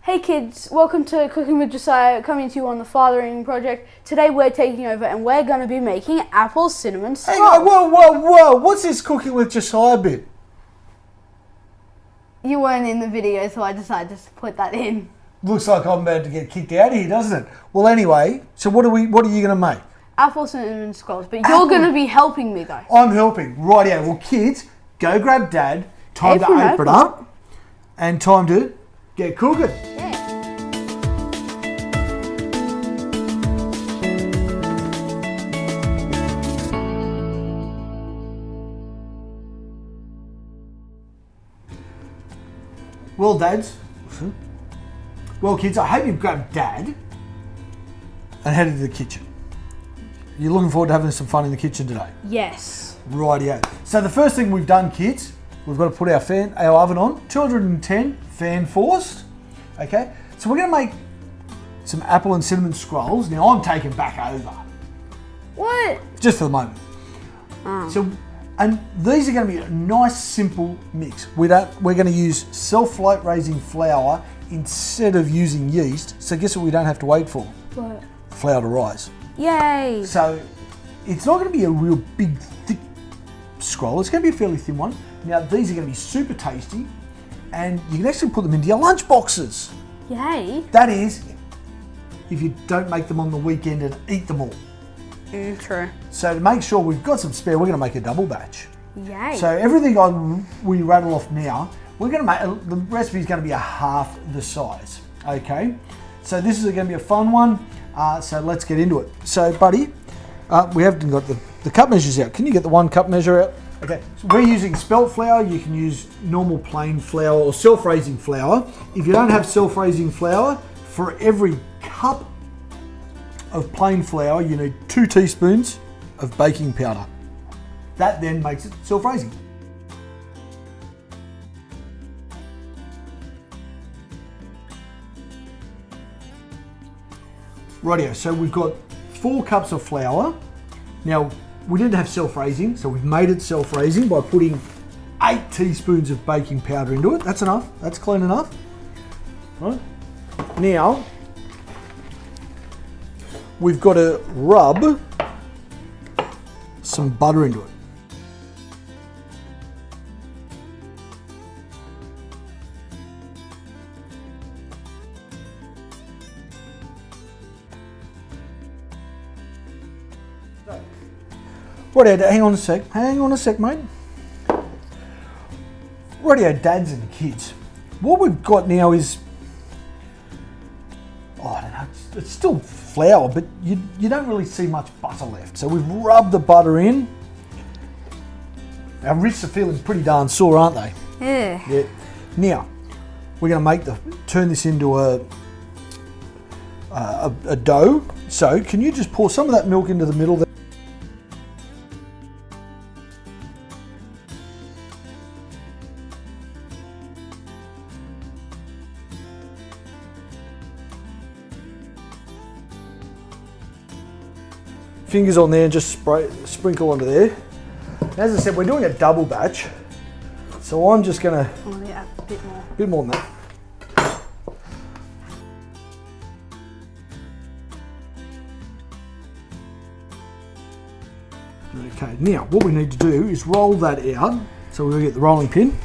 Hey kids, welcome to Cooking with Josiah, coming to you on the Fathering Project. Today we're taking over and we're going to be making apple cinnamon scrolls. Hang on, whoa, what's this Cooking with Josiah bit? You weren't in the video, so I decided to put that in. Looks like I'm about to get kicked out of here, doesn't it? Well, anyway, so what are you going to make? Apple cinnamon scrolls, but you're going to be helping me though. I'm helping, rightio. Well, kids, go grab Dad, time to open it up, and time to get cooking. Yeah. Well, Dads. Well, kids, I hope you've grabbed Dad and headed to the kitchen. You're looking forward to having some fun in the kitchen today? Yes. Rightio. So the first thing we've done, kids, we've got to put our oven on, 210 fan forced. Okay, so we're going to make some apple and cinnamon scrolls. Now I'm taking back over. What? Just for the moment. And these are going to be a nice simple mix. We're going to use self-float raising flour instead of using yeast. So guess what we don't have to wait for? What? Flour to rise. Yay. So it's not going to be a real big, thick scroll. It's going to be a fairly thin one. Now these are going to be super tasty and you can actually put them into your lunch boxes. Yay. That is, if you don't make them on the weekend and eat them all. True. So to make sure we've got some spare, we're going to make a double batch. Yay. So everything we rattle off now, we're going to make, the recipe is going to be a half the size. Okay. So this is going to be a fun one. So let's get into it. So buddy, we haven't got the cup measures out. Can you get the 1 cup measure out? Okay, so we're using spelt flour. You can use normal plain flour or self-raising flour. If you don't have self-raising flour, for every cup of plain flour, you need 2 teaspoons of baking powder. That then makes it self-raising. Rightio, so we've got 4 cups of flour. Now, we didn't have self-raising, so we've made it self-raising by putting 8 teaspoons of baking powder into it. That's enough, that's clean enough. Right. Now, we've got to rub some butter into it. Rightio, hang on a sec, mate. Rightio, dads and kids. What we've got now is, I don't know, it's still flour, but you don't really see much butter left. So we've rubbed the butter in. Our wrists are feeling pretty darn sore, aren't they? Yeah. Now, we're going to turn this into a dough. So can you just pour some of that milk into the middle there? Fingers on there and just sprinkle onto there. As I said, we're doing a double batch, so I'm just gonna Yeah, a bit more. bit more than that. Okay, now what we need to do is roll that out. So we're gonna get the rolling pin.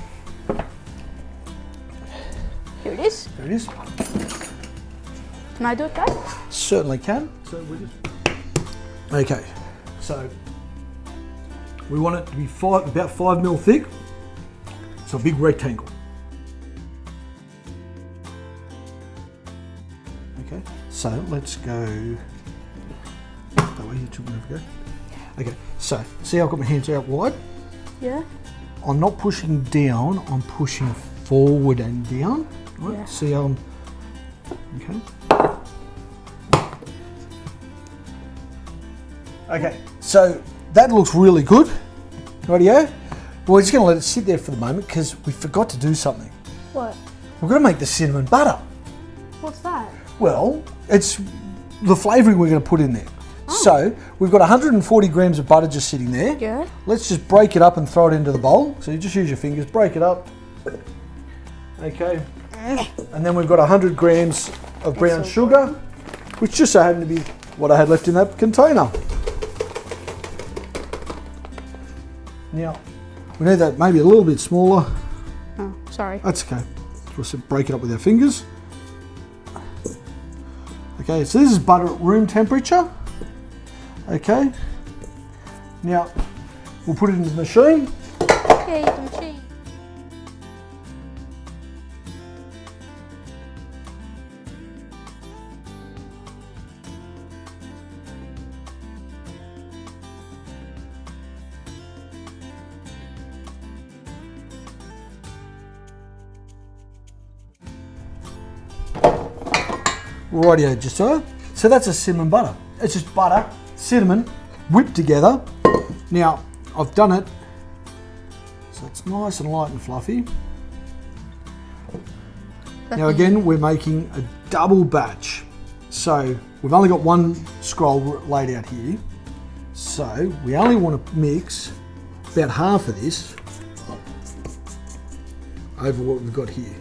Here it is. There it is. Can I do it, guys? Certainly can. So we just. Okay, so we want it to be about 5 mil thick. So a big rectangle. Okay, so let's go. That way you took me over. Okay, so see, I've got my hands out wide. Yeah. I'm not pushing down. I'm pushing forward and down. Right? Yeah. See how I'm. Okay. Okay, so that looks really good. Rightio. We're just going to let it sit there for the moment because we forgot to do something. What? We're going to make the cinnamon butter. What's that? Well, it's the flavouring we're going to put in there. Oh. So we've got 140 grams of butter just sitting there. Yeah. Let's just break it up and throw it into the bowl. So you just use your fingers, break it up. Okay. And then we've got 100 grams of brown sugar, which just so happened to be what I had left in that container. Now, we need that maybe a little bit smaller. Oh, sorry. That's okay. Just break it up with our fingers. Okay, so this is butter at room temperature. Okay. Now, we'll put it into the machine. Okay, the machine. Rightio, Josiah. So that's a cinnamon butter. It's just butter, cinnamon, whipped together. Now, I've done it so it's nice and light and fluffy. Now again, we're making a double batch. So we've only got one scroll laid out here. So we only want to mix about half of this over what we've got here.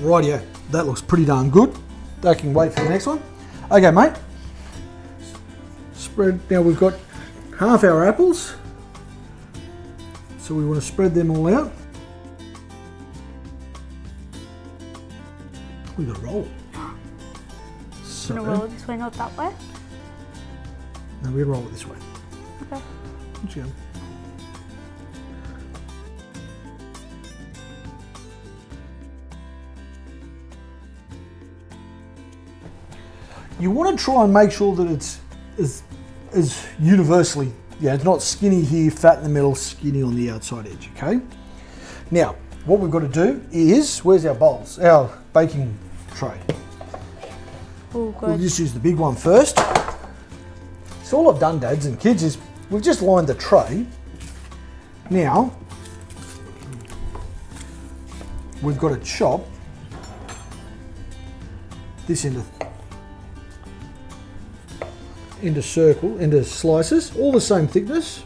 Rightio, that looks pretty darn good. That can wait for the next one. Okay, mate. Spread. Now we've got half our apples, so we want to spread them all out. We've got to roll it. So, I'm gonna roll it this way, not that way. no, we roll it this way. Okay. Let's go. You want to try and make sure that it's as universally, yeah, it's not skinny here, fat in the middle, skinny on the outside edge, okay? Now, what we've got to do is, where's our bowls? Our baking tray. Oh, We'll good. just use the big one first. So all I've done, dads and kids, is we've just lined the tray. Now, we've got to chop this into slices, all the same thickness.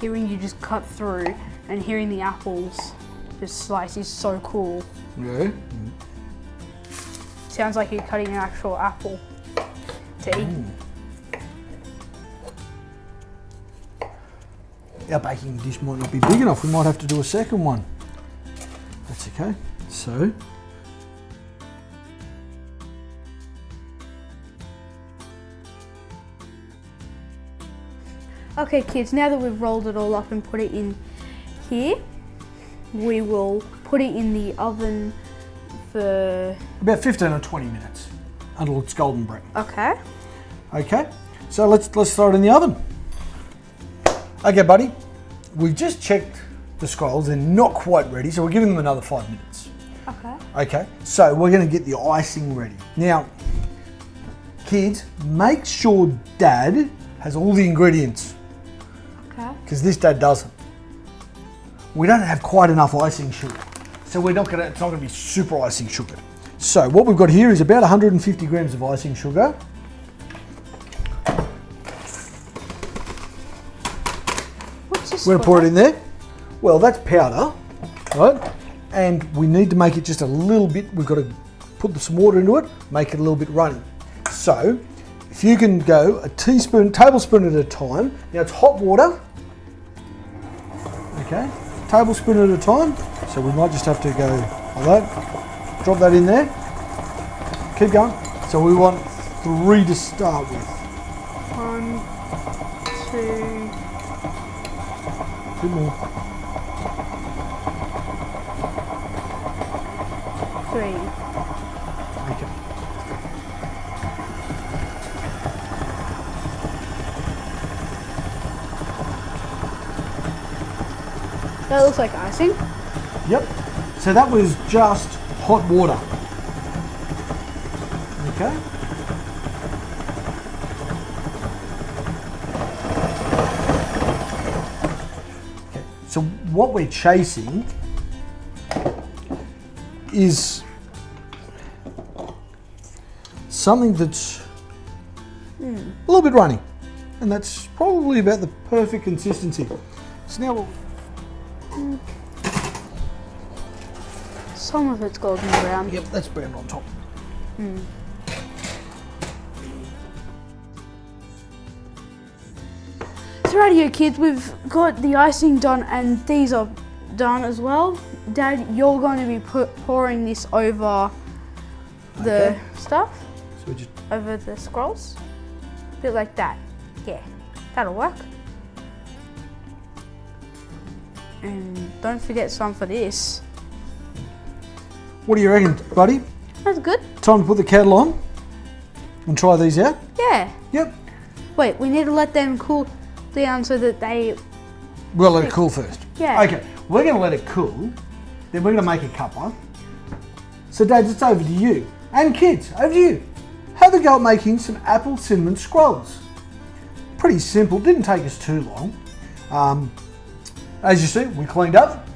Hearing you just cut through and hearing the apples just slice is so cool. Yeah. Sounds like you're cutting an actual apple to eat. Our baking dish might not be big enough. We might have to do a second one. That's okay. So, Okay, kids, now that we've rolled it all up and put it in here, we will put it in the oven for... about 15 or 20 minutes until it's golden brown. Okay. Okay, so let's throw it in the oven. Okay, buddy, we've just checked the scrolls. They're not quite ready, so we're giving them another 5 minutes. Okay. Okay, so we're going to get the icing ready. Now, kids, make sure Dad has all the ingredients, Okay. because this Dad doesn't. We don't have quite enough icing sugar, so it's not going to be super icing sugar. So what we've got here is about 150 grams of icing sugar. What's this? We're going to pour it in there. Well, that's powder, right? And we need to make it just a little bit, we've got to put some water into it, make it a little bit runny. So, if you can go a tablespoon at a time. Now it's hot water, okay? Tablespoon at a time. So we might just have to go like that. Drop that in there. Keep going. So we want 3 to start with. 1, 2, A bit more. 3. Okay. That looks like icing. Yep. So that was just hot water. Okay. Okay. So what we're chasing is something that's a little bit runny. And that's probably about the perfect consistency. So now we'll... Some of it's golden brown. Yep, that's brown on top. So radio kids, we've got the icing done and these are done as well. Dad, you're going to be pouring this over the Okay. stuff, So we just... over the scrolls. A bit like that. Yeah, that'll work. And don't forget some for this. What do you reckon, buddy? That's good. Time to put the kettle on and try these out? Yeah. Yep. Wait, we need to let them cool down so that they... We'll let it cool first. Yeah. Okay, we're going to let it cool, then we're going to make a cuppa. So Dad, it's over to you. And kids, over to you. Have a go at making some apple cinnamon scrolls. Pretty simple, didn't take us too long. As you see, we cleaned up.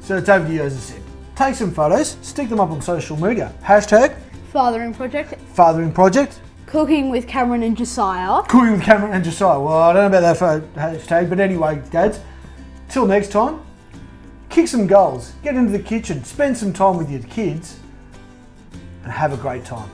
So it's over to you, as I said. Take some photos, stick them up on social media. Hashtag Fathering project. Fathering Project. Cooking with Cameron and Josiah. Cooking with Cameron and Josiah. Well, I don't know about that hashtag, but anyway, Dads, till next time, kick some goals, get into the kitchen, spend some time with your kids, and have a great time.